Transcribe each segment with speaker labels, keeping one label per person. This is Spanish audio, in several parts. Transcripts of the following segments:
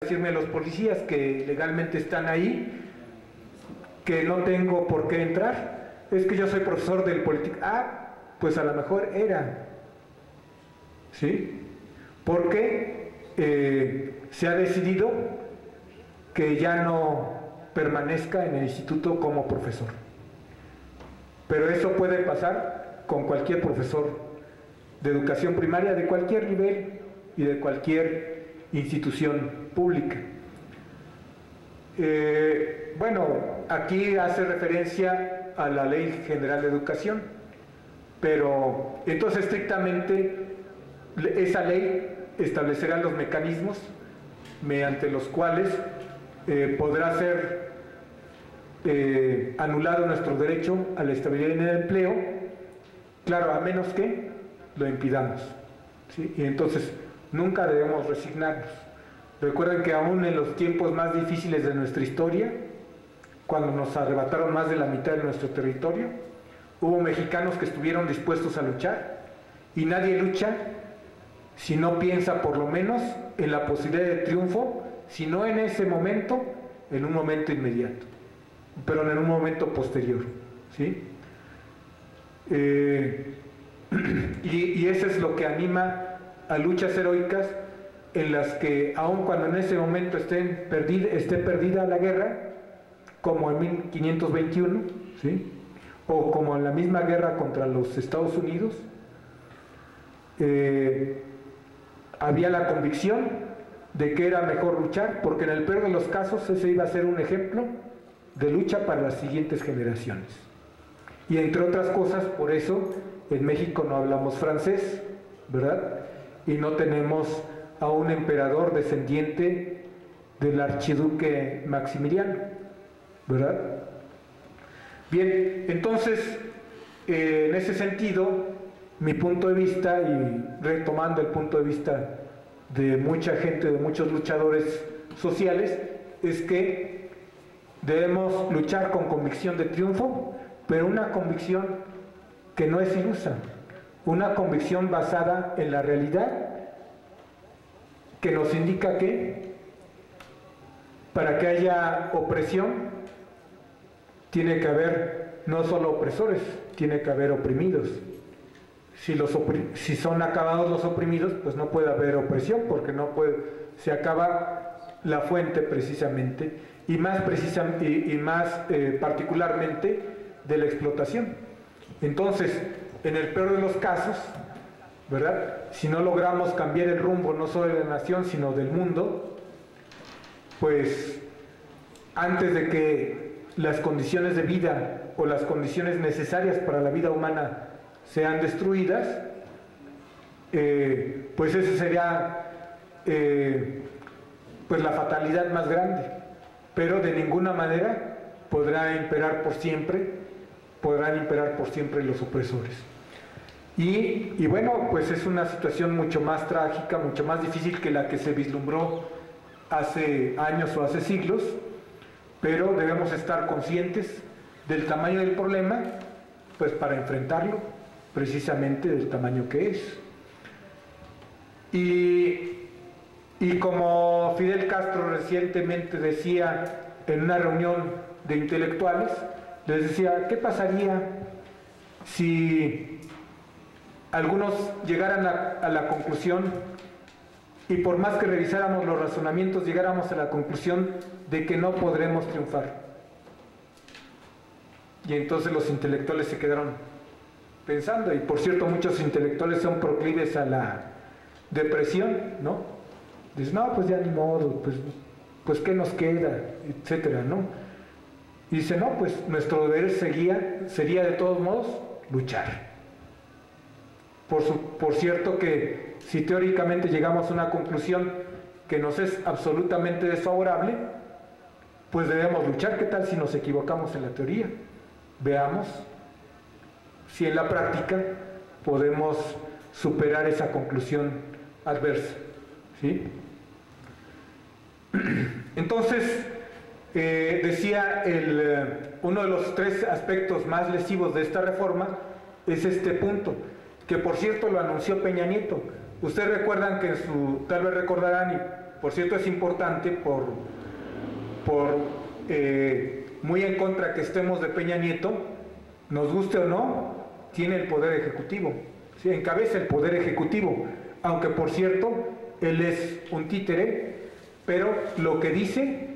Speaker 1: decirme los policías que legalmente están ahí, que no tengo por qué entrar, es que yo soy profesor del político. Ah, pues a lo mejor era, ¿sí? Porque se ha decidido que ya no permanezca en el instituto como profesor. Pero eso puede pasar con cualquier profesor de educación primaria, de cualquier nivel y de cualquier institución pública. Bueno, aquí hace referencia a la Ley General de Educación, pero entonces estrictamente esa ley establecerá los mecanismos mediante los cuales podrá ser anulado nuestro derecho a la estabilidad en el empleo, claro, a menos que lo impidamos, ¿sí? Y entonces nunca debemos resignarnos. Recuerden que aún en los tiempos más difíciles de nuestra historia, cuando nos arrebataron más de la mitad de nuestro territorio, hubo mexicanos que estuvieron dispuestos a luchar, y nadie lucha si no piensa por lo menos en la posibilidad de triunfo, si no en ese momento, en un momento inmediato, pero en un momento posterior, ¿sí? Y eso es lo que anima a luchas heroicas en las que, aun cuando en ese momento esté perdida la guerra, como en 1521, ¿sí? O como en la misma guerra contra los Estados Unidos, había la convicción de que era mejor luchar, porque en el peor de los casos ese iba a ser un ejemplo de lucha para las siguientes generaciones. Y entre otras cosas, por eso en México no hablamos francés, ¿verdad? Y no tenemos a un emperador descendiente del archiduque Maximiliano, ¿verdad? Bien, entonces, en ese sentido, mi punto de vista, y retomando el punto de vista de mucha gente, de muchos luchadores sociales, es que debemos luchar con convicción de triunfo, pero una convicción que no es ilusa, una convicción basada en la realidad, que nos indica que para que haya opresión tiene que haber no solo opresores, tiene que haber oprimidos. Si son acabados los oprimidos, pues no puede haber opresión, porque se acaba la fuente precisamente, y más particularmente de la explotación. Entonces, en el peor de los casos, ¿verdad?, si no logramos cambiar el rumbo no solo de la nación, sino del mundo, pues antes de que las condiciones de vida o las condiciones necesarias para la vida humana sean destruidas, pues eso sería pues la fatalidad más grande, pero de ninguna manera podrán imperar por siempre los opresores. Y bueno, pues es una situación mucho más trágica, mucho más difícil que la que se vislumbró hace años o hace siglos, pero debemos estar conscientes del tamaño del problema, pues para enfrentarlo precisamente del tamaño que es. Y como Fidel Castro recientemente decía en una reunión de intelectuales, les decía, ¿qué pasaría si algunos llegaran a la conclusión, y por más que revisáramos los razonamientos, llegáramos a la conclusión de que no podremos triunfar? Y entonces los intelectuales se quedaron pensando, y por cierto muchos intelectuales son proclives a la depresión, ¿no? Dicen, no, pues ya ni modo, pues ¿qué nos queda? Etcétera, ¿no? Y dice, no, pues nuestro deber sería de todos modos luchar. Por cierto que si teóricamente llegamos a una conclusión que nos es absolutamente desfavorable, pues debemos luchar. ¿Qué tal si nos equivocamos en la teoría? Veamos si en la práctica podemos superar esa conclusión adversa, ¿sí? Entonces, decía uno de los tres aspectos más lesivos de esta reforma es este punto, que por cierto lo anunció Peña Nieto. Ustedes recuerdan que tal vez recordarán, por cierto es importante muy en contra que estemos de Peña Nieto, nos guste o no, tiene el poder ejecutivo, ¿sí? Encabeza el poder ejecutivo, aunque por cierto, él es un títere, pero lo que dice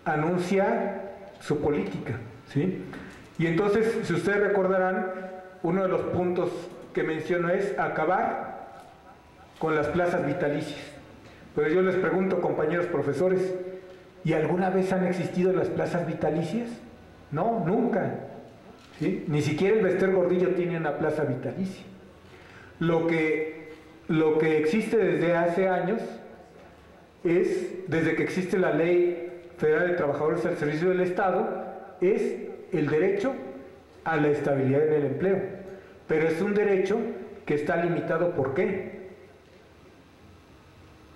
Speaker 1: anuncia su política, ¿sí? Y entonces, si ustedes recordarán, uno de los puntos que menciono es acabar con las plazas vitalicias. Pero yo les pregunto, compañeros profesores, ¿y alguna vez han existido las plazas vitalicias? No, nunca, ¿sí? Ni siquiera el Bester Gordillo tiene una plaza vitalicia. Lo que existe desde hace años es, desde que existe la Ley Federal de Trabajadores al Servicio del Estado, es el derecho a la estabilidad en el empleo. Pero es un derecho que está limitado, ¿por qué?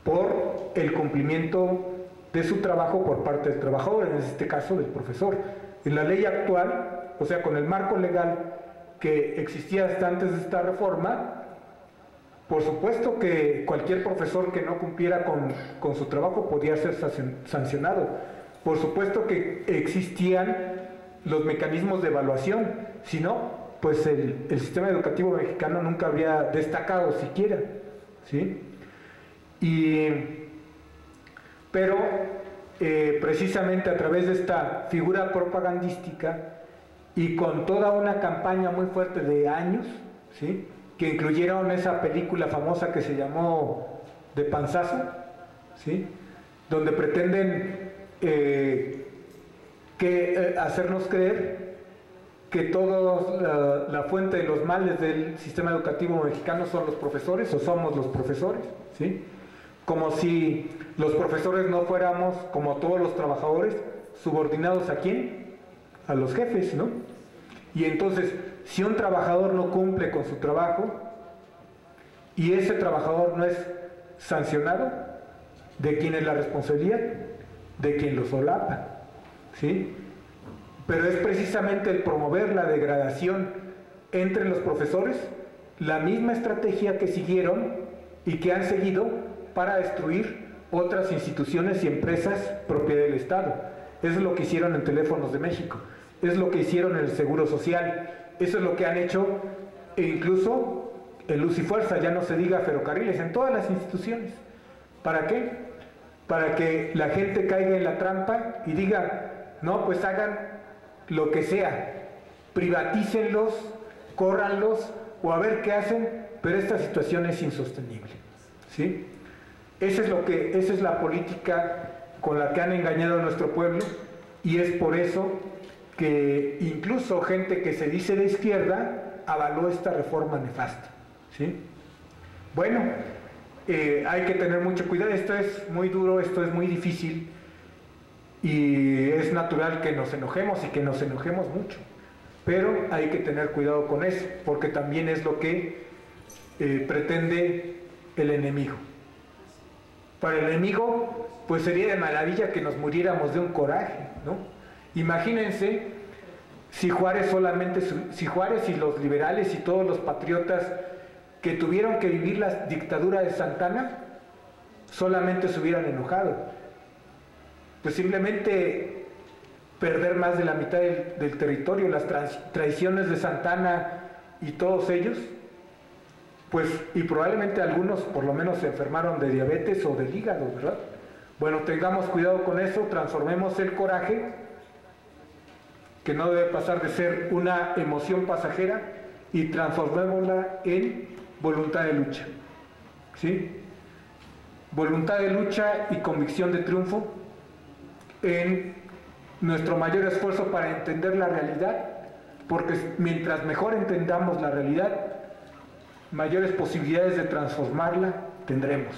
Speaker 1: Por el cumplimiento de su trabajo por parte del trabajador, en este caso del profesor. En la ley actual, o sea, con el marco legal que existía hasta antes de esta reforma, por supuesto que cualquier profesor que no cumpliera con su trabajo podía ser sancionado. Por supuesto que existían los mecanismos de evaluación, si no, pues el sistema educativo mexicano nunca habría destacado siquiera, ¿sí? Pero precisamente a través de esta figura propagandística y con toda una campaña muy fuerte de años, ¿sí?, que incluyeron esa película famosa que se llamó De Panzazo, ¿sí?, donde pretenden hacernos creer que toda la fuente de los males del sistema educativo mexicano son los profesores, o somos los profesores, ¿sí?, como si los profesores no fuéramos, como todos los trabajadores, subordinados ¿a quién? A los jefes, ¿no? Y entonces, si un trabajador no cumple con su trabajo y ese trabajador no es sancionado, ¿de quién es la responsabilidad? De quien lo solapa, ¿sí? Pero es precisamente el promover la degradación entre los profesores la misma estrategia que siguieron y que han seguido para destruir otras instituciones y empresas propiedad del Estado. Eso es lo que hicieron en Teléfonos de México, es lo que hicieron en el Seguro Social, eso es lo que han hecho incluso en Luz y Fuerza, ya no se diga Ferrocarriles, en todas las instituciones. ¿Para qué? Para que la gente caiga en la trampa y diga, no, pues hagan lo que sea, privatícenlos, córranlos o a ver qué hacen, pero esta situación es insostenible, ¿sí? Esa es la política con la que han engañado a nuestro pueblo, y es por eso que incluso gente que se dice de izquierda avaló esta reforma nefasta, ¿sí? Bueno, hay que tener mucho cuidado, esto es muy duro, esto es muy difícil, y es natural que nos enojemos y que nos enojemos mucho, pero hay que tener cuidado con eso, porque también es lo que pretende el enemigo. Para el enemigo, pues sería de maravilla que nos muriéramos de un coraje, ¿no? Imagínense si Juárez y los liberales y todos los patriotas que tuvieron que vivir la dictadura de Santa Anna solamente se hubieran enojado. Pues simplemente perder más de la mitad del territorio, las traiciones de Santa Anna y todos ellos, pues, y probablemente algunos por lo menos se enfermaron de diabetes o del hígado, ¿verdad? Bueno, tengamos cuidado con eso, transformemos el coraje, que no debe pasar de ser una emoción pasajera, y transformémosla en voluntad de lucha, ¿sí? Voluntad de lucha y convicción de triunfo en nuestro mayor esfuerzo para entender la realidad, porque mientras mejor entendamos la realidad, mayores posibilidades de transformarla tendremos,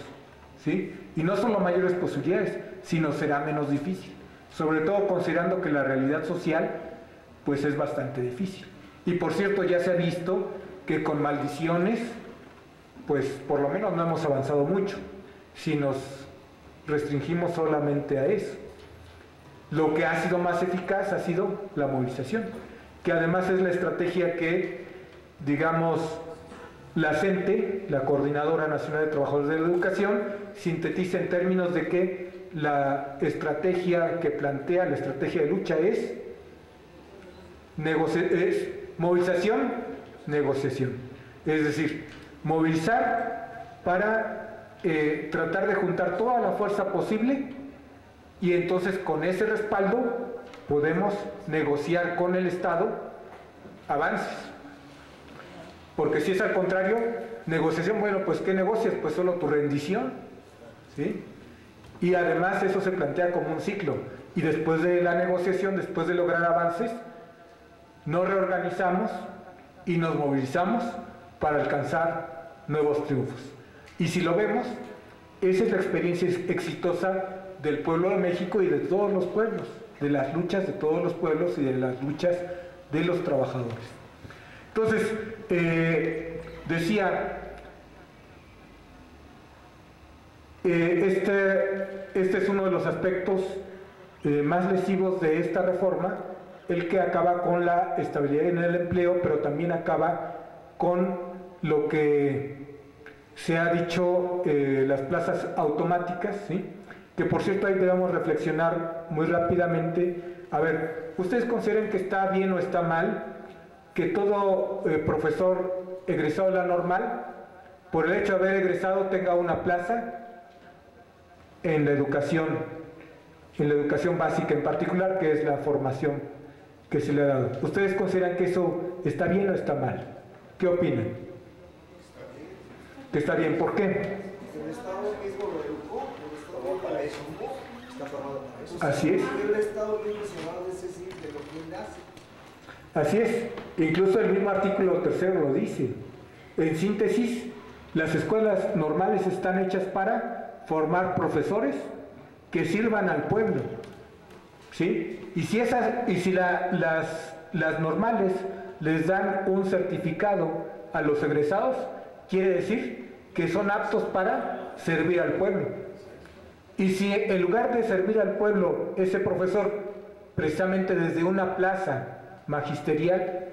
Speaker 1: ¿sí? Y no solo mayores posibilidades, sino será menos difícil, sobre todo considerando que la realidad social pues es bastante difícil. Y por cierto, ya se ha visto que con maldiciones pues por lo menos no hemos avanzado mucho si nos restringimos solamente a eso. Lo que ha sido más eficaz ha sido la movilización, que además es la estrategia que, digamos, la CENTE, la Coordinadora Nacional de Trabajadores de la Educación, sintetiza en términos de que la estrategia que plantea, la estrategia de lucha es movilización, negociación. Es decir, movilizar para tratar de juntar toda la fuerza posible, y entonces con ese respaldo podemos negociar con el Estado avances. Porque si es al contrario, negociación, bueno, pues ¿qué negocias? Pues solo tu rendición, ¿sí? Y además eso se plantea como un ciclo, y después de la negociación, después de lograr avances, nos reorganizamos y nos movilizamos para alcanzar nuevos triunfos. Y si lo vemos, esa es la experiencia exitosa del pueblo de México y de todos los pueblos, de las luchas de todos los pueblos y de las luchas de los trabajadores. Entonces, decía, este es uno de los aspectos más lesivos de esta reforma, el que acaba con la estabilidad en el empleo, pero también acaba con lo que se ha dicho, las plazas automáticas, ¿sí? Que por cierto ahí debemos reflexionar muy rápidamente. A ver, ¿ustedes consideran que está bien o está mal que todo profesor egresado de la normal, por el hecho de haber egresado, tenga una plaza en la educación básica en particular, que es la formación que se le ha dado? ¿Ustedes consideran que eso está bien o está mal? ¿Qué opinan? Que está bien. ¿Por qué?
Speaker 2: El Estado mismo lo educó, el Estado para eso, está formado para eso.
Speaker 1: Así es.
Speaker 2: El Estado mismo se va a decir de lo que él hace.
Speaker 1: Así es. Incluso el mismo artículo 3º lo dice. En síntesis, las escuelas normales están hechas para formar profesores que sirvan al pueblo, ¿sí? Y si las normales les dan un certificado a los egresados, quiere decir que son aptos para servir al pueblo. Y si en lugar de servir al pueblo, ese profesor, precisamente desde una plaza magisterial,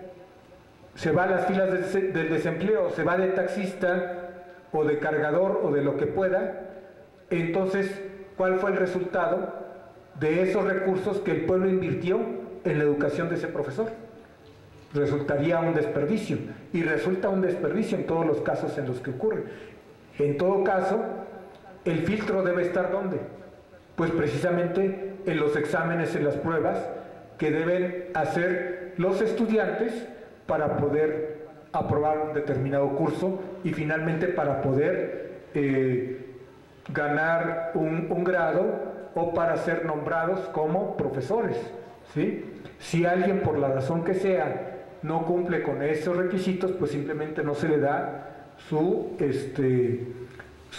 Speaker 1: se va a las filas del desempleo, se va de taxista o de cargador o de lo que pueda, entonces, ¿cuál fue el resultado de esos recursos que el pueblo invirtió en la educación de ese profesor? Resultaría un desperdicio, y resulta un desperdicio en todos los casos en los que ocurre. En todo caso, el filtro debe estar ¿dónde? Pues precisamente en los exámenes, en las pruebas que deben hacer los estudiantes para poder aprobar un determinado curso y finalmente para poder ganar un grado o para ser nombrados como profesores, ¿sí? Si alguien, por la razón que sea, no cumple con esos requisitos, pues simplemente no se le da su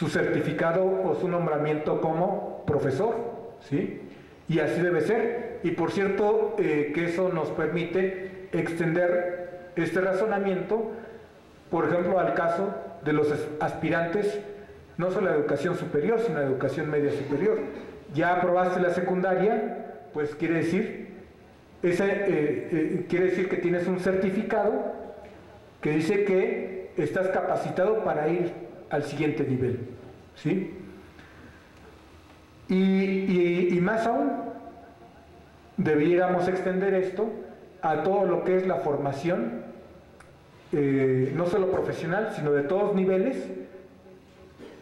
Speaker 1: certificado o su nombramiento como profesor, ¿sí? Y así debe ser. Y por cierto, que eso nos permite extender este razonamiento, por ejemplo, al caso de los aspirantes, no solo a educación superior, sino a educación media superior. Ya aprobaste la secundaria, pues quiere decir que tienes un certificado que dice que estás capacitado para ir al siguiente nivel, ¿sí? Y más aún, debiéramos extender esto a todo lo que es la formación, no solo profesional, sino de todos niveles,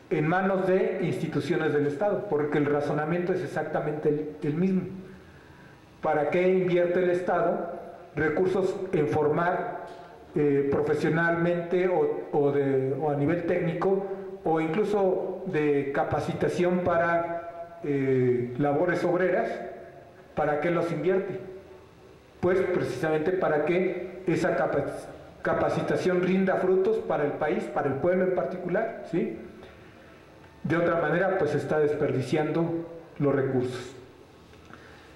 Speaker 1: en manos de instituciones del Estado, porque el razonamiento es exactamente el mismo. ¿Para qué invierte el Estado recursos en formar profesionalmente o a nivel técnico, o incluso de capacitación para labores obreras? ¿Para qué los invierte? Pues precisamente para que esa capacitación rinda frutos para el país, para el pueblo en particular, ¿sí? De otra manera, pues está desperdiciando los recursos.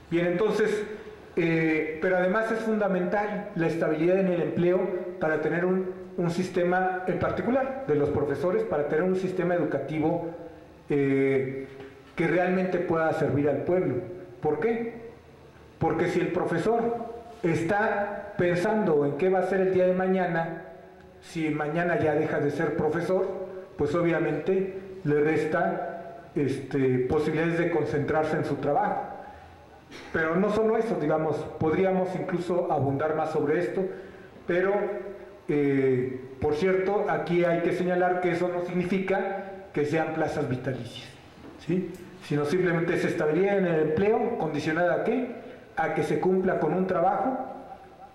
Speaker 1: Bien, entonces, pero además es fundamental la estabilidad en el empleo para tener un sistema, en particular de los profesores, para tener un sistema educativo que realmente pueda servir al pueblo. ¿Por qué? Porque si el profesor está pensando en qué va a ser el día de mañana, si mañana ya deja de ser profesor, pues obviamente le resta posibilidades de concentrarse en su trabajo. Pero no solo eso, digamos, podríamos incluso abundar más sobre esto, pero por cierto, aquí hay que señalar que eso no significa que sean plazas vitalicias, ¿sí? Sino simplemente es estabilidad en el empleo, condicionada ¿a qué? A que se cumpla con un trabajo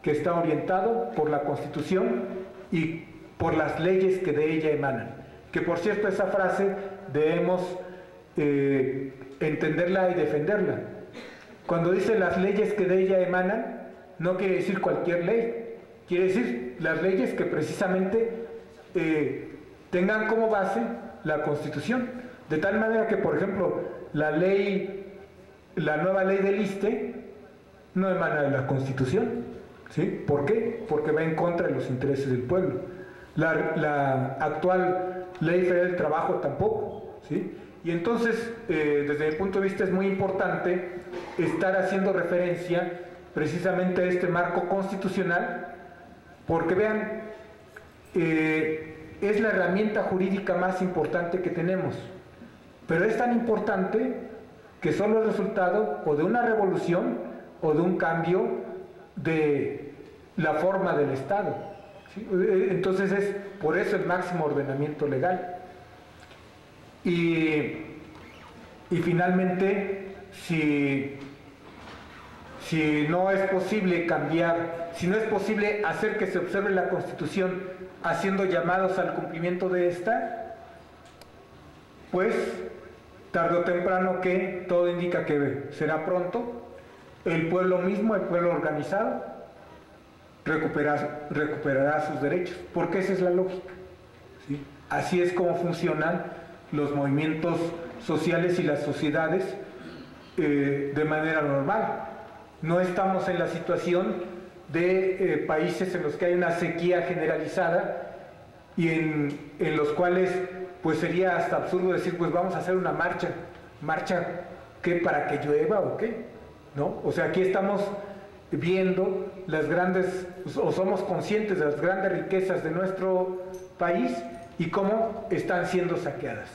Speaker 1: que está orientado por la Constitución y por las leyes que de ella emanan. Que por cierto, esa frase debemos entenderla y defenderla. Cuando dice las leyes que de ella emanan, no quiere decir cualquier ley, quiere decir las leyes que precisamente tengan como base la Constitución. De tal manera que, por ejemplo, la nueva ley del ISSSTE no emana de la Constitución, ¿sí? ¿Por qué? Porque va en contra de los intereses del pueblo. La actual Ley Federal del Trabajo tampoco, ¿sí? Y entonces, desde mi punto de vista, es muy importante estar haciendo referencia precisamente a este marco constitucional, porque vean, es la herramienta jurídica más importante que tenemos, pero es tan importante que solo es resultado o de una revolución o de un cambio de la forma del Estado, ¿sí? Entonces es por eso el máximo ordenamiento legal. Y finalmente, si no es posible cambiar, si no es posible hacer que se observe la Constitución haciendo llamados al cumplimiento de esta, pues tarde o temprano, que todo indica que será pronto, el pueblo mismo, el pueblo organizado, recuperará sus derechos, porque esa es la lógica, ¿sí? Así es como funcionan los movimientos sociales y las sociedades de manera normal. No estamos en la situación de países en los que hay una sequía generalizada y en los cuales pues sería hasta absurdo decir, pues vamos a hacer una marcha. ¿Marcha qué? ¿Para que llueva o qué? ¿No? O sea, aquí estamos viendo las grandes, o somos conscientes de las grandes riquezas de nuestro país y cómo están siendo saqueadas.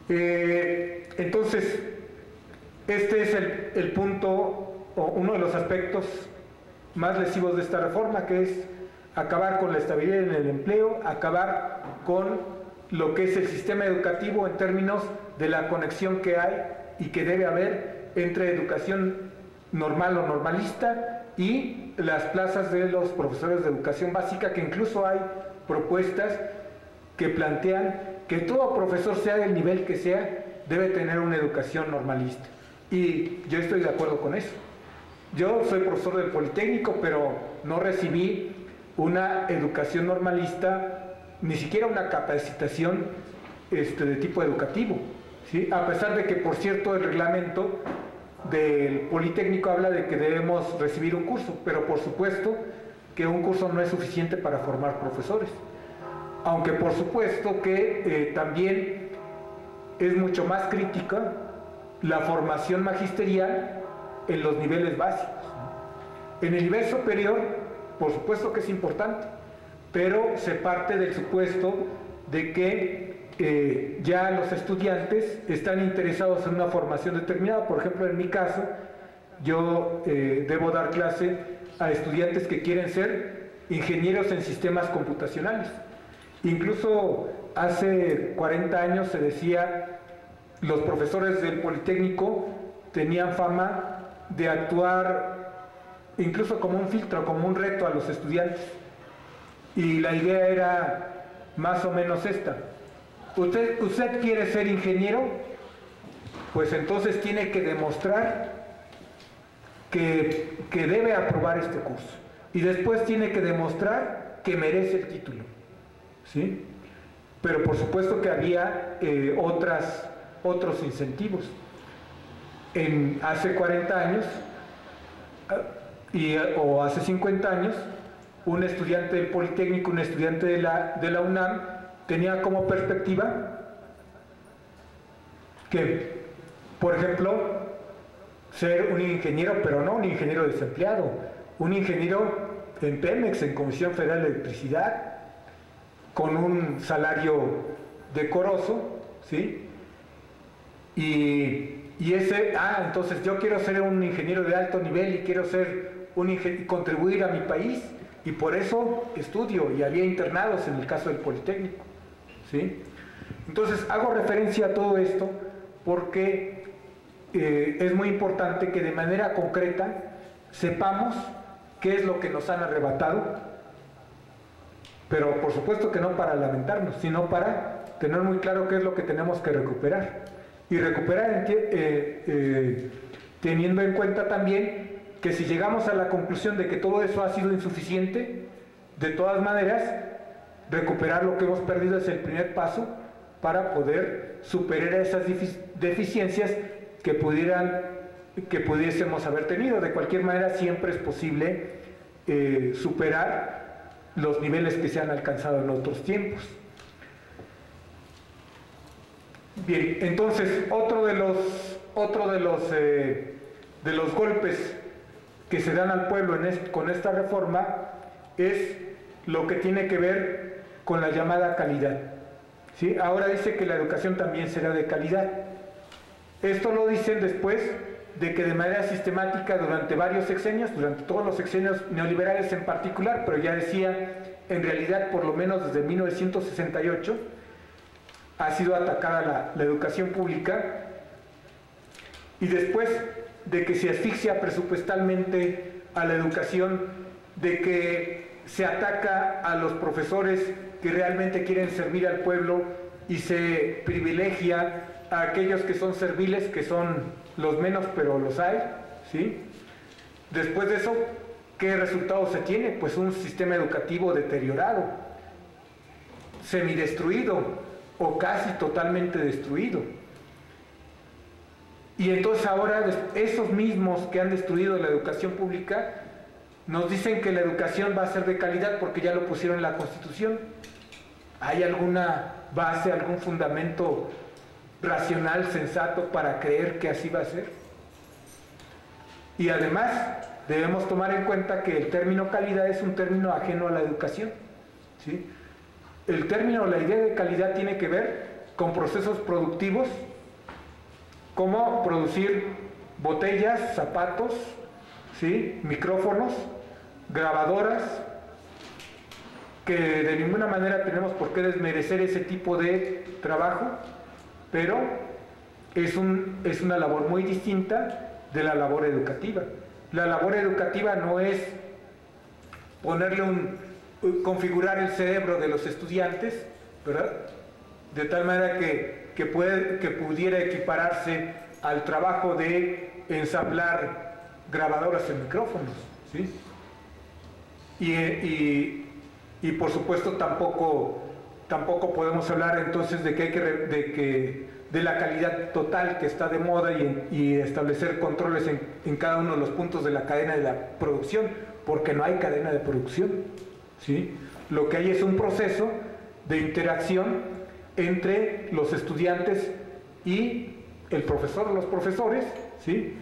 Speaker 1: Entonces, este es el punto, o uno de los aspectos más lesivos de esta reforma, que es acabar con la estabilidad en el empleo, acabar con lo que es el sistema educativo en términos de la conexión que hay y que debe haber entre educación normal o normalista y las plazas de los profesores de educación básica, que incluso hay propuestas que plantean que todo profesor, sea del nivel que sea, debe tener una educación normalista. Y yo estoy de acuerdo con eso. Yo soy profesor del Politécnico, pero no recibí una educación normalista, ni siquiera una capacitación de tipo educativo, ¿sí? A pesar de que, por cierto, el reglamento del Politécnico habla de que debemos recibir un curso, pero por supuesto que un curso no es suficiente para formar profesores. Aunque por supuesto que también es mucho más crítica la formación magisterial en los niveles básicos. En el nivel superior, por supuesto que es importante, pero se parte del supuesto de que ya los estudiantes están interesados en una formación determinada. Por ejemplo, en mi caso, yo debo dar clase a estudiantes que quieren ser ingenieros en sistemas computacionales. Incluso hace 40 años se decía, los profesores del Politécnico tenían fama de actuar incluso como un filtro, como un reto a los estudiantes. Y la idea era más o menos esta: ¿Usted quiere ser ingeniero? Pues entonces tiene que demostrar que debe aprobar este curso. Y después tiene que demostrar que merece el título, ¿sí? Pero por supuesto que había otros incentivos. Hace 40 años o hace 50 años, un estudiante del Politécnico, un estudiante de la UNAM, tenía como perspectiva que, por ejemplo, ser un ingeniero, pero no un ingeniero desempleado, un ingeniero en Pemex, en Comisión Federal de Electricidad, con un salario decoroso, ¿sí? entonces yo quiero ser un ingeniero de alto nivel y quiero ser contribuir a mi país, y por eso estudio, y había internados en el caso del Politécnico, ¿sí? Entonces hago referencia a todo esto porque es muy importante que de manera concreta sepamos qué es lo que nos han arrebatado, pero por supuesto que no para lamentarnos, sino para tener muy claro qué es lo que tenemos que recuperar. Y recuperar teniendo en cuenta también que si llegamos a la conclusión de que todo eso ha sido insuficiente, de todas maneras, recuperar lo que hemos perdido es el primer paso para poder superar esas deficiencias que pudiésemos haber tenido. De cualquier manera, siempre es posible superar los niveles que se han alcanzado en otros tiempos. Bien, entonces otro de los golpes que se dan al pueblo con esta reforma es lo que tiene que ver con la llamada calidad, ¿sí? Ahora dice que la educación también será de calidad. Esto lo dicen después de que de manera sistemática durante varios sexenios, durante todos los sexenios neoliberales en particular, pero ya decía, en realidad por lo menos desde 1968, ha sido atacada la educación pública, y después de que se asfixia presupuestalmente a la educación, de que se ataca a los profesores que realmente quieren servir al pueblo y se privilegia a aquellos que son serviles, que son los menos, pero los hay, ¿sí? Después de eso, ¿qué resultado se tiene? Pues un sistema educativo deteriorado, semidestruido o casi totalmente destruido. Y entonces ahora esos mismos que han destruido la educación pública nos dicen que la educación va a ser de calidad porque ya lo pusieron en la Constitución. ¿Hay alguna base, algún fundamento racional, sensato para creer que así va a ser? Y además debemos tomar en cuenta que el término calidad es un término ajeno a la educación, ¿sí? El término, la idea de calidad tiene que ver con procesos productivos, como producir botellas, zapatos, ¿sí? Micrófonos, grabadoras, que de ninguna manera tenemos por qué desmerecer ese tipo de trabajo, pero es una labor muy distinta de la labor educativa. La labor educativa no es configurar el cerebro de los estudiantes, ¿verdad? De tal manera que pudiera equipararse al trabajo de ensamblar grabadoras en micrófonos, ¿sí? Y por supuesto tampoco podemos hablar entonces de la calidad total que está de moda y establecer controles en cada uno de los puntos de la cadena de la producción, porque no hay cadena de producción, ¿sí? Lo que hay es un proceso de interacción entre los estudiantes y el profesor o los profesores, ¿sí?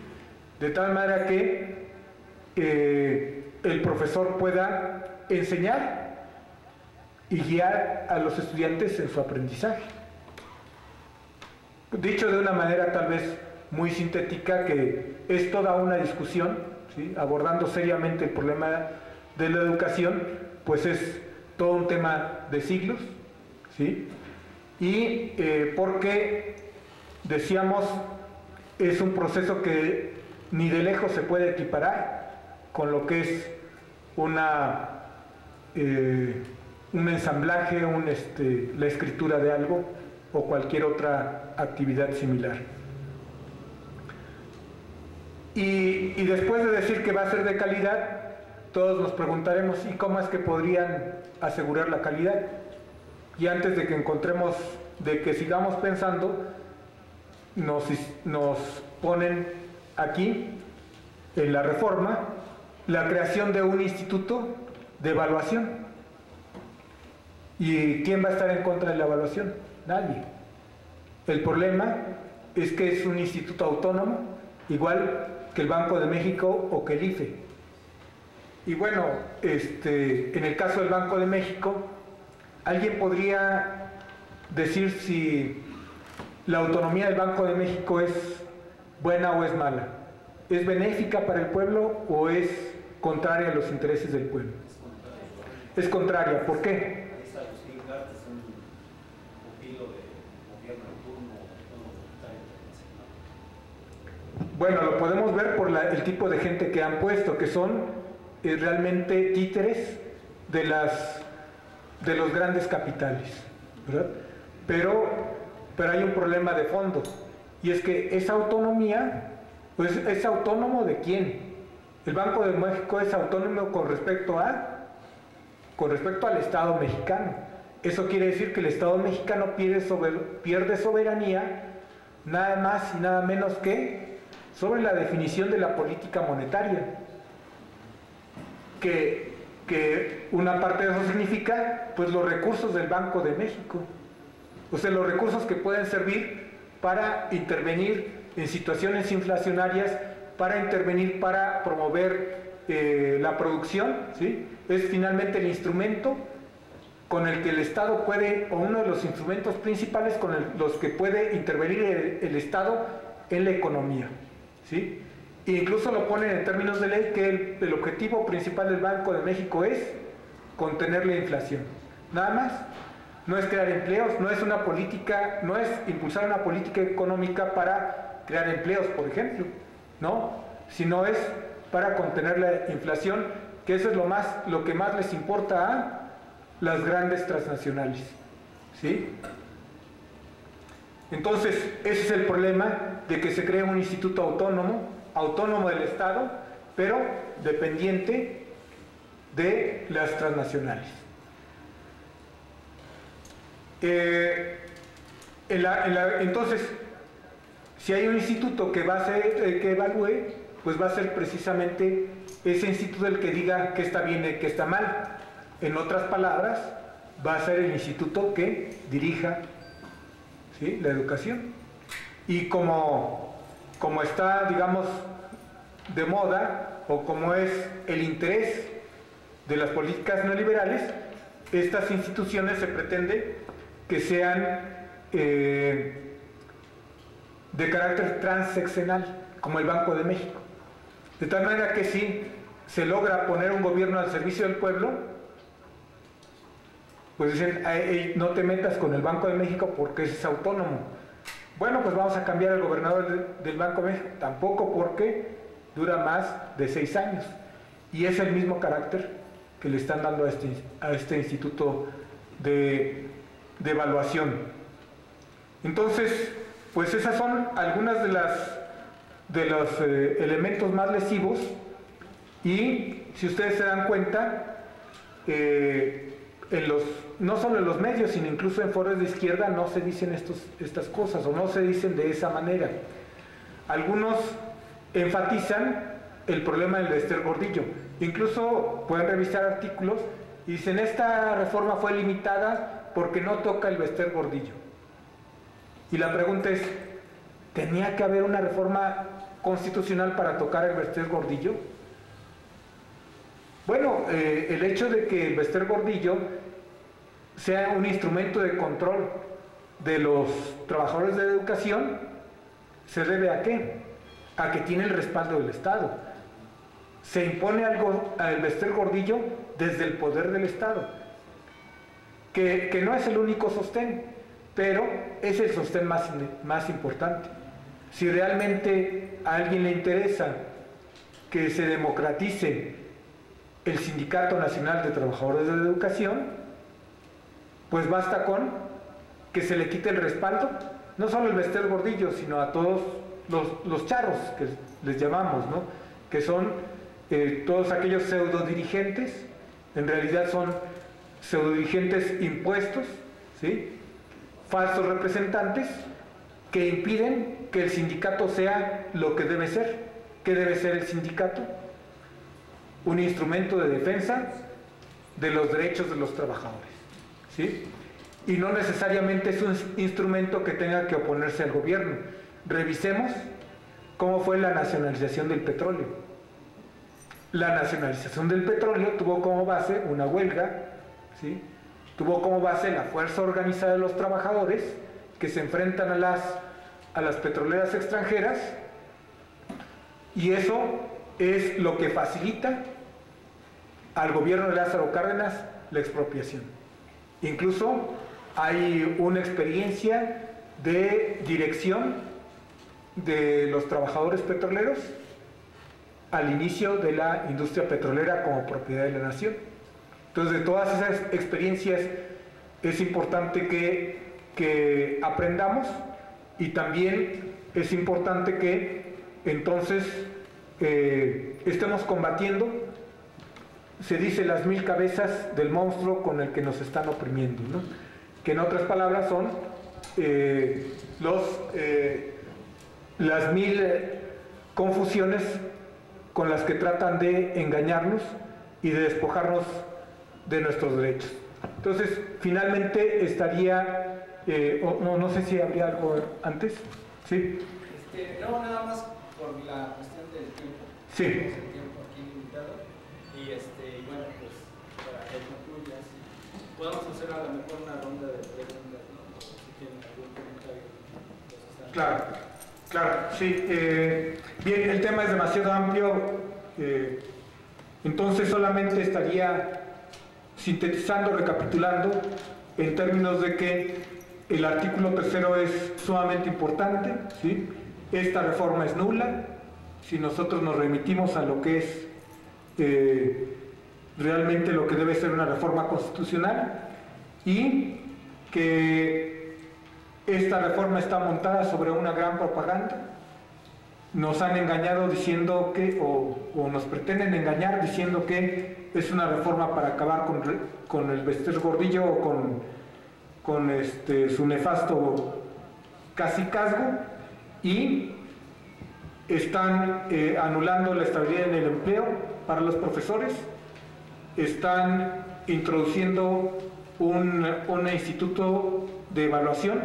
Speaker 1: De tal manera que el profesor pueda enseñar y guiar a los estudiantes en su aprendizaje. Dicho de una manera tal vez muy sintética, que es toda una discusión, ¿sí? Abordando seriamente el problema de la educación, pues es todo un tema de siglos, ¿sí? Y porque, decíamos, es un proceso que ni de lejos se puede equiparar con lo que es un ensamblaje, la escritura de algo o cualquier otra actividad similar. Y después de decir que va a ser de calidad, todos nos preguntaremos, ¿y cómo es que podrían asegurar la calidad? Y antes de que sigamos pensando, nos ponen aquí, en la reforma, la creación de un instituto de evaluación. ¿Y quién va a estar en contra de la evaluación? Nadie. El problema es que es un instituto autónomo, igual que el Banco de México o que el IFE. Y bueno, en el caso del Banco de México, alguien podría decir si ¿La autonomía del Banco de México es buena o es mala? ¿Es benéfica para el pueblo o es contraria a los intereses del pueblo? Es contraria. ¿Por qué? Bueno, lo podemos ver por el tipo de gente que han puesto, que son realmente títeres de los grandes capitales, ¿verdad? Pero hay un problema de fondo, y es que esa autonomía, pues ¿es autónomo de quién? El Banco de México es autónomo con respecto al Estado mexicano. Eso quiere decir que el Estado mexicano pierde soberanía nada más y nada menos que sobre la definición de la política monetaria, que una parte de eso significa pues los recursos del Banco de México, o sea, los recursos que pueden servir para intervenir en situaciones inflacionarias, para intervenir para promover la producción, ¿sí? Es finalmente el instrumento con el que el Estado puede, o uno de los instrumentos principales con los que puede intervenir el Estado en la economía, ¿sí? E incluso lo ponen en términos de ley que el objetivo principal del Banco de México es contener la inflación. Nada más. No es crear empleos, no es impulsar una política económica para crear empleos, por ejemplo, ¿no? Sino es para contener la inflación, que eso es lo que más les importa a las grandes transnacionales, ¿sí? Entonces, ese es el problema de que se crea un instituto autónomo del Estado, pero dependiente de las transnacionales. Entonces, si hay un instituto que evalúe, pues va a ser precisamente ese instituto el que diga qué está bien y qué está mal. En otras palabras, va a ser el instituto que dirija, ¿sí?, la educación. Y como está, digamos, de moda, o como es el interés de las políticas neoliberales, estas instituciones se pretende que sean de carácter transseccional, como el Banco de México. De tal manera que si se logra poner un gobierno al servicio del pueblo, pues dicen, no te metas con el Banco de México porque es autónomo. Bueno, pues vamos a cambiar al gobernador del Banco de México. Tampoco, porque dura más de 6 años. Y es el mismo carácter que le están dando a este instituto de evaluación. Entonces, pues esas son algunas de los elementos más lesivos, y si ustedes se dan cuenta, no solo en los medios, sino incluso en foros de izquierda no se dicen estas cosas, o no se dicen de esa manera. Algunos enfatizan el problema del Bester Gordillo, incluso pueden revisar artículos y dicen, esta reforma fue limitada porque no toca el Bester Gordillo. Y la pregunta es, ¿tenía que haber una reforma constitucional para tocar el Bester Gordillo? Bueno, el hecho de que el Bester Gordillo sea un instrumento de control de los trabajadores de la educación, ¿se debe a qué? A que tiene el respaldo del Estado. Se impone algo al Bester Gordillo desde el poder del Estado, que no es el único sostén, pero es el sostén más importante. Si realmente a alguien le interesa que se democratice el Sindicato Nacional de Trabajadores de la Educación, pues basta con que se le quite el respaldo, no solo al Bester Gordillo, sino a todos los charros, que les llamamos, ¿no? Que son todos aquellos pseudodirigentes, en realidad son pseudodirigentes impuestos, ¿sí?, falsos representantes, que impiden que el sindicato sea lo que debe ser. ¿Qué debe ser el sindicato? Un instrumento de defensa de los derechos de los trabajadores, ¿sí? Y no necesariamente es un instrumento que tenga que oponerse al gobierno. Revisemos cómo fue la nacionalización del petróleo. La nacionalización del petróleo tuvo como base una huelga, ¿sí? Tuvo como base la fuerza organizada de los trabajadores, que se enfrentan a las petroleras extranjeras, y eso es lo que facilita al gobierno de Lázaro Cárdenas la expropiación. Incluso hay una experiencia de dirección de los trabajadores petroleros al inicio de la industria petrolera como propiedad de la nación. Entonces, de todas esas experiencias es importante que aprendamos, y también es importante que entonces estemos combatiendo, se dice, las 1000 cabezas del monstruo con el que nos están oprimiendo, ¿no? Que en otras palabras son las 1000 confusiones con las que tratan de engañarnos y de despojarnos de nuestros derechos. Entonces, finalmente estaría, no sé si habría algo antes, ¿sí?
Speaker 3: No, nada más por la cuestión del tiempo.
Speaker 1: Sí.
Speaker 3: El tiempo aquí limitado. Y bueno, pues para que concluyas, podemos hacer a lo mejor una ronda de preguntas, ¿no? Si tienen algún comentario.
Speaker 1: Claro, claro, sí. Bien, el tema es demasiado amplio, entonces solamente estaría sintetizando, recapitulando, en términos de que el artículo 3º es sumamente importante, ¿sí? Esta reforma es nula si nosotros nos remitimos a lo que es realmente lo que debe ser una reforma constitucional, y que esta reforma está montada sobre una gran propaganda. Nos han engañado diciendo que, o nos pretenden engañar diciendo que es una reforma para acabar con el Bester Gordillo o con su nefasto cacicazgo, y están anulando la estabilidad en el empleo para los profesores, están introduciendo un instituto de evaluación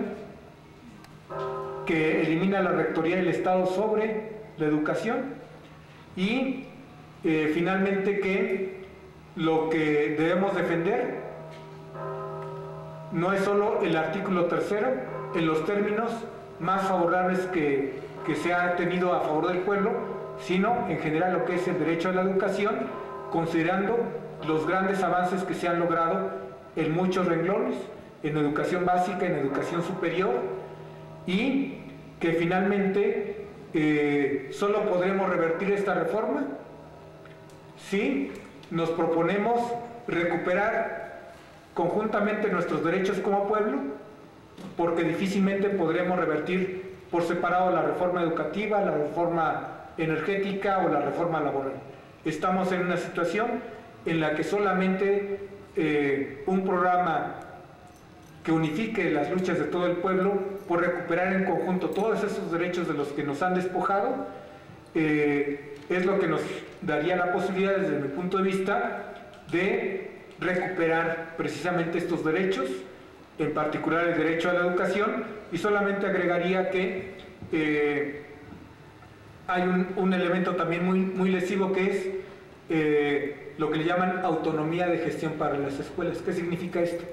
Speaker 1: que elimina la rectoría del Estado sobre la educación, y finalmente que lo que debemos defender no es solo el artículo 3º en los términos más favorables que se ha tenido a favor del pueblo, sino en general lo que es el derecho a la educación, considerando los grandes avances que se han logrado en muchos renglones, en educación básica, en educación superior, y que finalmente solo podremos revertir esta reforma si nos proponemos recuperar conjuntamente nuestros derechos como pueblo, porque difícilmente podremos revertir por separado la reforma educativa, la reforma energética o la reforma laboral. Estamos en una situación en la que solamente un programa que unifique las luchas de todo el pueblo por recuperar en conjunto todos esos derechos de los que nos han despojado, es lo que nos daría la posibilidad, desde mi punto de vista, de recuperar precisamente estos derechos, en particular el derecho a la educación, y solamente agregaría que hay un elemento también muy lesivo, que es lo que le llaman autonomía de gestión para las escuelas. ¿Qué significa esto?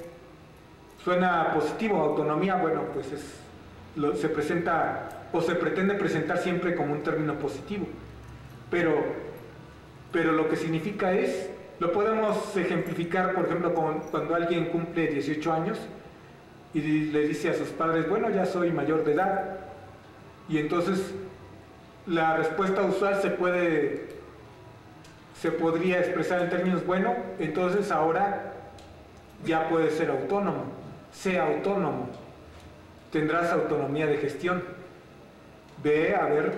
Speaker 1: Suena positivo, autonomía, bueno, pues se presenta o se pretende presentar siempre como un término positivo, pero lo que significa es, lo podemos ejemplificar, por ejemplo, cuando alguien cumple 18 años y le dice a sus padres, bueno, ya soy mayor de edad, y entonces la respuesta usual se podría expresar en términos, bueno, entonces ahora ya puedes ser autónomo, sea autónomo, tendrás autonomía de gestión, ve a ver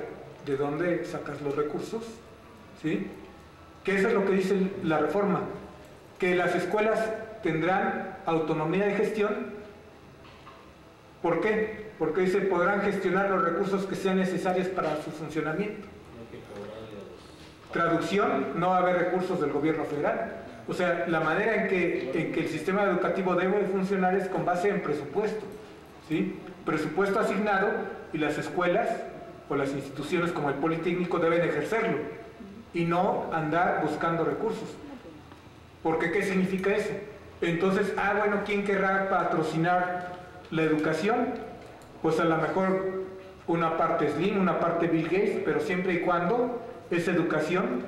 Speaker 1: de dónde sacas los recursos, ¿sí? Que eso es lo que dice la reforma, que las escuelas tendrán autonomía de gestión. ¿Por qué? Porque dice, podrán gestionar los recursos que sean necesarios para su funcionamiento. Traducción, no va a haber recursos del gobierno federal. O sea, la manera en que el sistema educativo debe funcionar es con base en presupuesto, ¿sí? Presupuesto asignado, y las escuelas o las instituciones como el Politécnico deben ejercerlo y no andar buscando recursos. Porque ¿qué significa eso? Entonces, bueno, ¿quién querrá patrocinar la educación? pues a lo mejor una parte Slim, una parte Bill Gates, pero siempre y cuando esa educación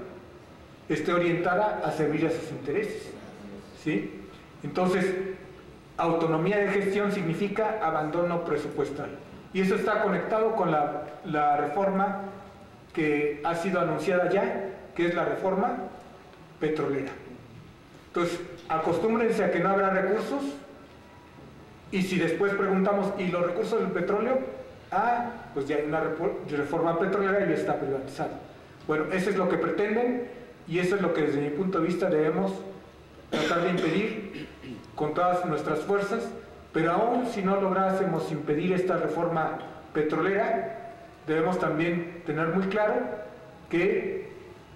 Speaker 1: esté orientada a servir a sus intereses, ¿sí? Entonces, autonomía de gestión significa abandono presupuestal. Y eso está conectado con la reforma que ha sido anunciada ya, que es la reforma petrolera. Entonces, acostúmbrense a que no habrá recursos, y si después preguntamos, ¿y los recursos del petróleo? Pues ya hay una reforma petrolera y ya está privatizado. Bueno, eso es lo que pretenden, y eso es lo que desde mi punto de vista debemos tratar de impedir con todas nuestras fuerzas. Pero aún si no lográsemos impedir esta reforma petrolera, debemos también tener muy claro que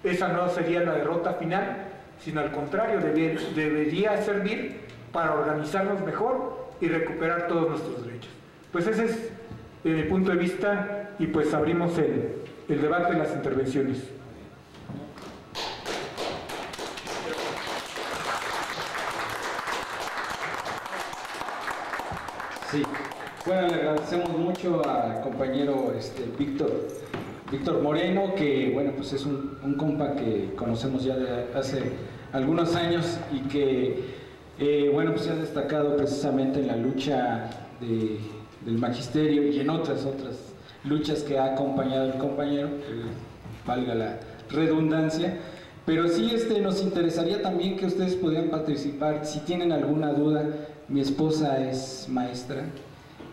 Speaker 1: esa no sería la derrota final, sino al contrario, debería servir para organizarnos mejor y recuperar todos nuestros derechos. Pues ese es mi punto de vista, y pues abrimos el debate de las intervenciones.
Speaker 4: Sí, bueno, le agradecemos mucho al compañero Víctor Moreno, que bueno, pues es un compa que conocemos ya de hace algunos años y que bueno, pues se ha destacado precisamente en la lucha del magisterio y en otras luchas que ha acompañado el compañero, valga la redundancia. Pero sí nos interesaría también que ustedes pudieran participar. Si tienen alguna duda, mi esposa es maestra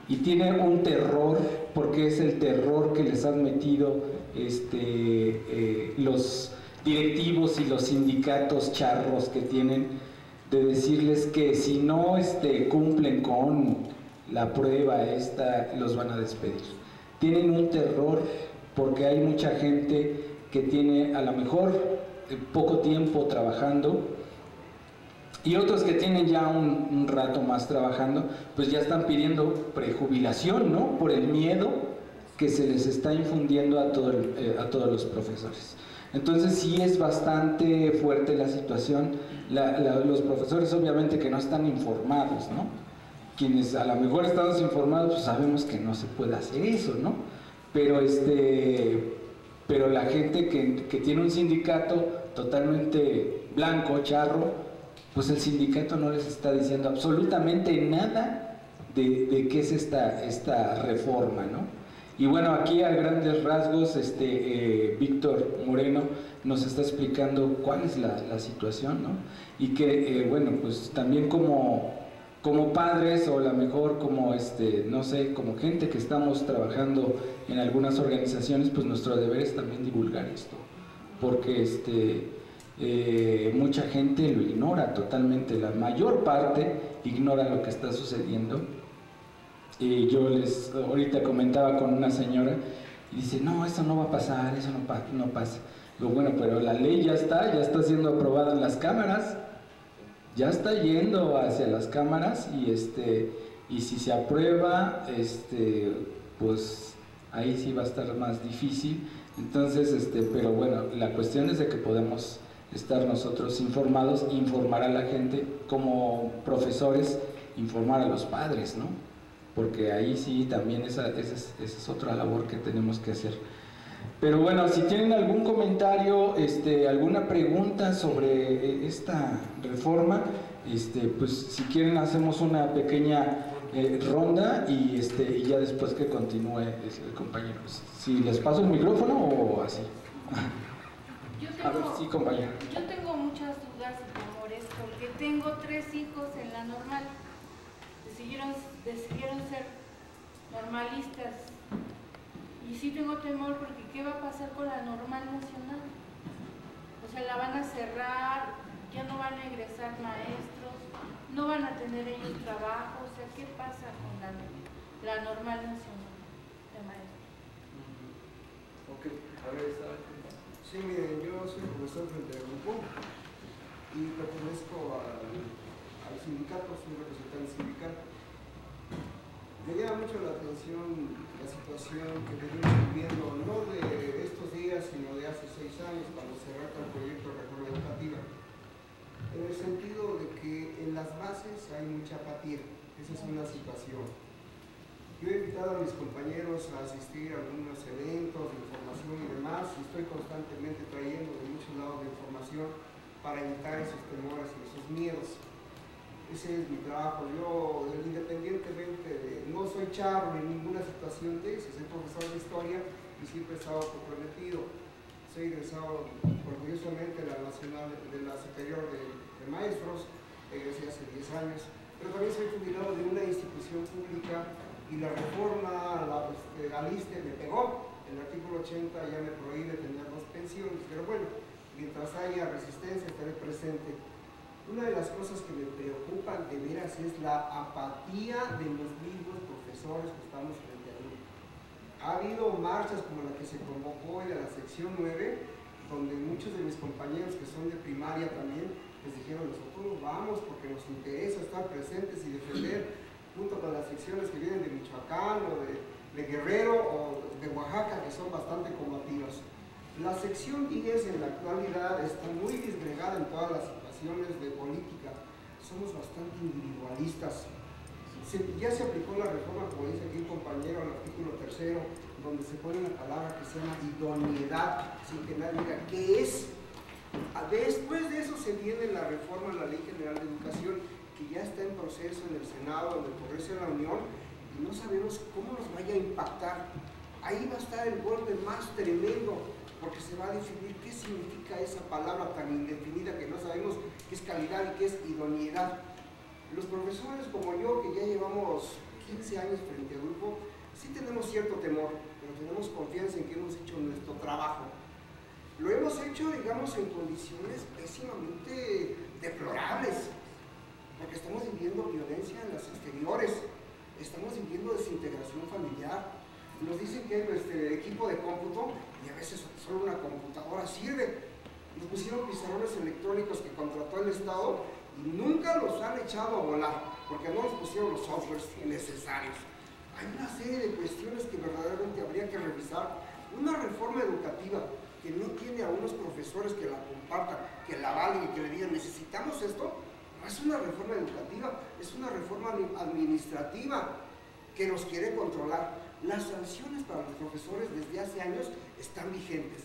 Speaker 4: y tiene un terror, porque es el terror que les han metido los directivos y los sindicatos charros que tienen, de decirles que si no cumplen con la prueba los van a despedir. Tienen un terror porque hay mucha gente que tiene a lo mejor poco tiempo trabajando, y otros que tienen ya un rato más trabajando, pues ya están pidiendo prejubilación, ¿no? Por el miedo que se les está infundiendo a todos los profesores. Entonces sí es bastante fuerte la situación. Los profesores obviamente que no están informados, ¿no? Quienes a lo mejor estamos informados, pues sabemos que no se puede hacer eso, ¿no? Pero la gente que tiene un sindicato totalmente blanco, charro, pues el sindicato no les está diciendo absolutamente nada de qué es esta reforma, ¿no? Y bueno, aquí a grandes rasgos, Víctor Moreno nos está explicando cuál es la situación, ¿no? Y que, bueno, pues también como padres, o a lo mejor como, no sé, como gente que estamos trabajando en algunas organizaciones, pues nuestro deber es también divulgar esto, porque mucha gente lo ignora totalmente, la mayor parte ignora lo que está sucediendo. Y yo ahorita comentaba con una señora y dice, no, eso no va a pasar, eso no pasa. Digo, bueno, pero la ley ya está siendo aprobada en las cámaras, ya está yendo hacia las cámaras, y si se aprueba, pues ahí sí va a estar más difícil. Entonces, pero bueno, la cuestión es de que podemos estar nosotros informados, informar a la gente, como profesores, informar a los padres, ¿no? Porque ahí sí también esa es otra labor que tenemos que hacer. Pero bueno, si tienen algún comentario, alguna pregunta sobre esta reforma, pues si quieren hacemos una pequeña ronda y ya después que continúe el compañero. Si les paso el micrófono o así. A ver, sí, compañero.
Speaker 5: Yo tengo muchas dudas y temores porque tengo 3 hijos en la normal. Decidieron ser normalistas. Y sí tengo temor porque ¿qué va a pasar con la normal nacional? O sea, la van a cerrar, ya no van a egresar maestros, no van a tener ellos trabajo. O sea, ¿qué pasa con la normal nacional de maestros?
Speaker 3: Ok, a ver,
Speaker 2: Sí, miren, yo soy profesor frente al grupo y pertenezco al sindicato, soy representante sindical. Me llama mucho la atención la situación que venimos viviendo, no de estos días, sino de hace 6 años, cuando se arranca el proyecto de reforma educativa, en el sentido de que en las bases hay mucha apatía. Esa es una situación. Yo he invitado invitado a mis compañeros a asistir a algunos eventos de información y demás, y estoy constantemente trayendo de muchos lados de información para evitar esos temores y esos miedos. Ese es mi trabajo. Yo, independientemente de, no soy charro en ninguna situación de eso, soy profesor de historia y siempre he estado comprometido. Soy egresado orgullosamente de la Nacional, de la Superior de Maestros, egresé hace 10 años, pero también soy jubilado de una institución pública y la reforma, la lista me pegó. El artículo 80 ya me prohíbe tener 2 pensiones, pero bueno, mientras haya resistencia estaré presente. Una de las cosas que me preocupan de veras es la apatía de los mismos profesores que estamos frente a mí. Ha habido marchas como la que se convocó hoy de la sección 9, donde muchos de mis compañeros que son de primaria también les dijeron: nosotros vamos porque nos interesa estar presentes y defender, junto con las secciones que vienen de Michoacán o de Guerrero o de Oaxaca, que son bastante combativas. La sección 10 en la actualidad está muy disgregada en todas las situaciones de política. Somos bastante individualistas. Ya se aplicó la reforma, como dice aquí el compañero, al artículo 3, donde se pone una palabra que se llama idoneidad, sin que nadie diga qué es. Después de eso se viene la reforma a la Ley General de Educación, que ya está en proceso en el Senado, en el Congreso de la Unión, y no sabemos cómo nos vaya a impactar. Ahí va a estar el golpe más tremendo, porque se va a definir qué significa esa palabra tan indefinida que no sabemos qué es calidad y qué es idoneidad. Los profesores como yo, que ya llevamos 15 años frente al grupo, sí tenemos cierto temor, pero tenemos confianza en que hemos hecho nuestro trabajo. Lo hemos hecho, digamos, en condiciones pésimamente deplorables, porque estamos viviendo violencia en las exteriores, estamos viviendo desintegración familiar. Nos dicen que hay equipo de cómputo y a veces solo una computadora sirve. Nos pusieron pizarrones electrónicos que contrató el Estado y nunca los han echado a volar, porque no les pusieron los softwares necesarios. Hay una serie de cuestiones que verdaderamente habría que revisar. Una reforma educativa que no tiene a unos profesores que la compartan, que la avalen y que le digan: necesitamos esto. No es una reforma educativa, es una reforma administrativa que nos quiere controlar. Las sanciones para los profesores desde hace años están vigentes.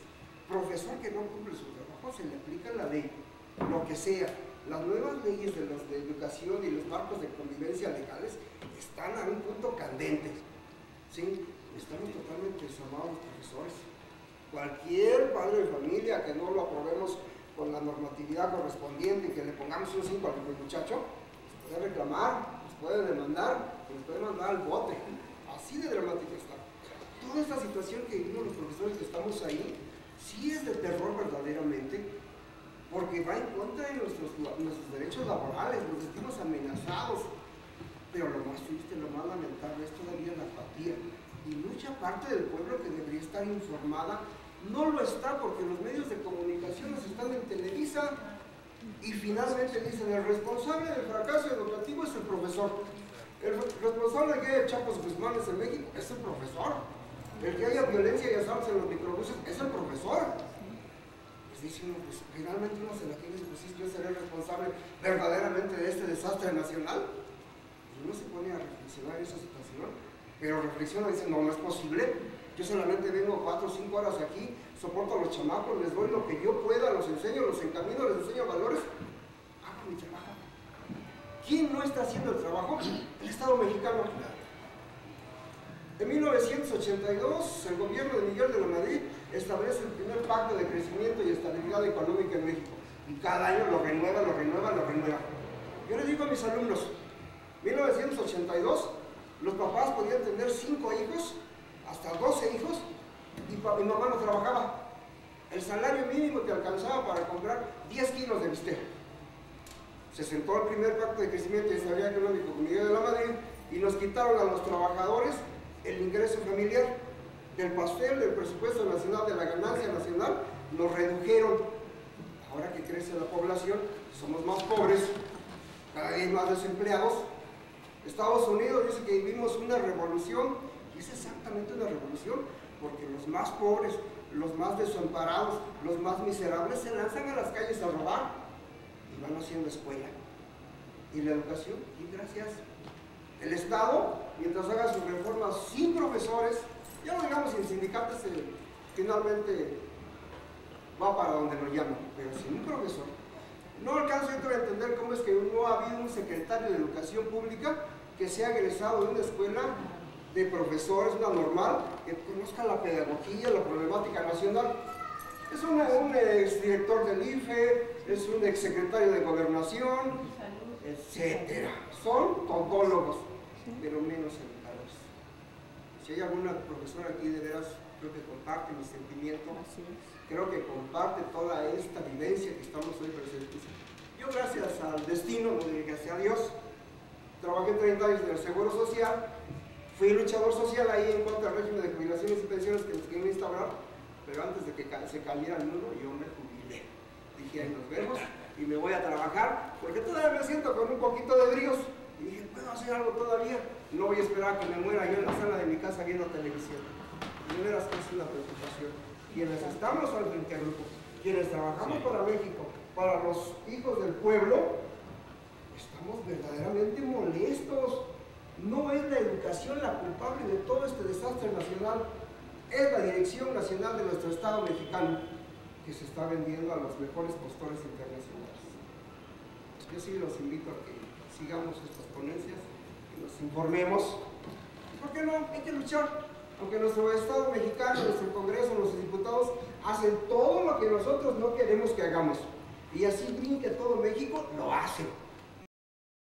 Speaker 2: Profesor que no cumple su trabajo, se le aplica la ley, lo que sea. Las nuevas leyes de educación y los marcos de convivencia legales están a un punto candente. ¿Sí? Estamos totalmente desarmados los profesores. Cualquier padre de familia que no lo aprobemos con la normatividad correspondiente y que le pongamos un 5 al muchacho, nos puede reclamar, nos puede demandar, nos puede mandar al bote. Así de dramática está. Toda esta situación que vivimos los profesores que estamos ahí, sí es de terror verdaderamente, porque va en contra de nuestros derechos laborales, nos sentimos amenazados. Pero lo más triste, lo más lamentable es todavía la apatía. Y mucha parte del pueblo que debería estar informada no lo está, porque los medios de comunicación están en Televisa y finalmente dicen: el responsable del fracaso educativo es el profesor. El responsable de que haya Chapos Guzmanes en México es el profesor. El que haya violencia y asaltos en los microbuses es el profesor. Pues dice uno, pues finalmente uno se la tiene, pues sí, yo seré el responsable verdaderamente de este desastre nacional. Y uno se pone a reflexionar en esa situación, pero reflexiona y dice: no, no es posible. Yo solamente vengo 4 o 5 horas aquí, soporto a los chamacos, les doy lo que yo pueda, los enseño, los encamino, les enseño valores. Hago mi trabajo. ¿Quién no está haciendo el trabajo? El Estado mexicano. En 1982, el gobierno de Miguel de la Madrid establece el primer pacto de crecimiento y estabilidad económica en México. Y cada año lo renueva, lo renueva, lo renueva. Yo les digo a mis alumnos, 1982, los papás podían tener 5 hijos, hasta 12 hijos, y mi mamá no trabajaba. El salario mínimo te alcanzaba para comprar 10 kilos de bistec. Se sentó el primer pacto de crecimiento y estabilidad económica con Miguel de la Madrid y nos quitaron a los trabajadores el ingreso familiar. Del pastel, del presupuesto nacional, de la ganancia nacional, nos redujeron. Ahora que crece la población, somos más pobres, cada día hay más desempleados. Estados Unidos dice que vivimos una revolución, y es exactamente una revolución, porque los más pobres, los más desamparados, los más miserables se lanzan a las calles a robar y van haciendo escuela. Y la educación, y gracias. el Estado, mientras haga sus reformas sin profesores, ya no digamos sin sindicatos, finalmente va para donde lo llaman, pero sin un profesor. No alcanzo yo a entender cómo es que no ha habido un secretario de Educación Pública que sea egresado de una escuela de profesores, una normal, que conozca la pedagogía, la problemática nacional. Es un exdirector del IFE, es un exsecretario de Gobernación, etcétera. Son todólogos, pero menos educados. Si hay alguna profesora aquí, de veras, creo que comparte mi sentimiento, creo que comparte toda esta vivencia que estamos hoy presentes. Yo, gracias al destino, gracias a Dios, trabajé 30 años en el Seguro Social, fui luchador social ahí en contra del régimen de jubilaciones y pensiones que nos querían instaurar, pero antes de que se cayera el mundo, yo me jubilé. Dije, ahí nos vemos y me voy a trabajar, porque todavía me siento con un poquito de bríos. Y dije, ¿puedo hacer algo todavía? No voy a esperar a que me muera yo en la sala de mi casa viendo televisión. De veras que es una preocupación. Quienes estamos al frente grupo, quienes trabajamos para México, para los hijos del pueblo, estamos verdaderamente molestos. No es la educación la culpable de todo este desastre nacional, es la Dirección Nacional de nuestro Estado mexicano, que se está vendiendo a los mejores postores internacionales. Yo sí los invito a que sigamos estas ponencias, que nos informemos. ¿Por qué no? Hay que luchar. Aunque nuestro Estado mexicano, nuestro Congreso, nuestros diputados hacen todo lo que nosotros no queremos que hagamos. Y así brinque todo México, lo hacen.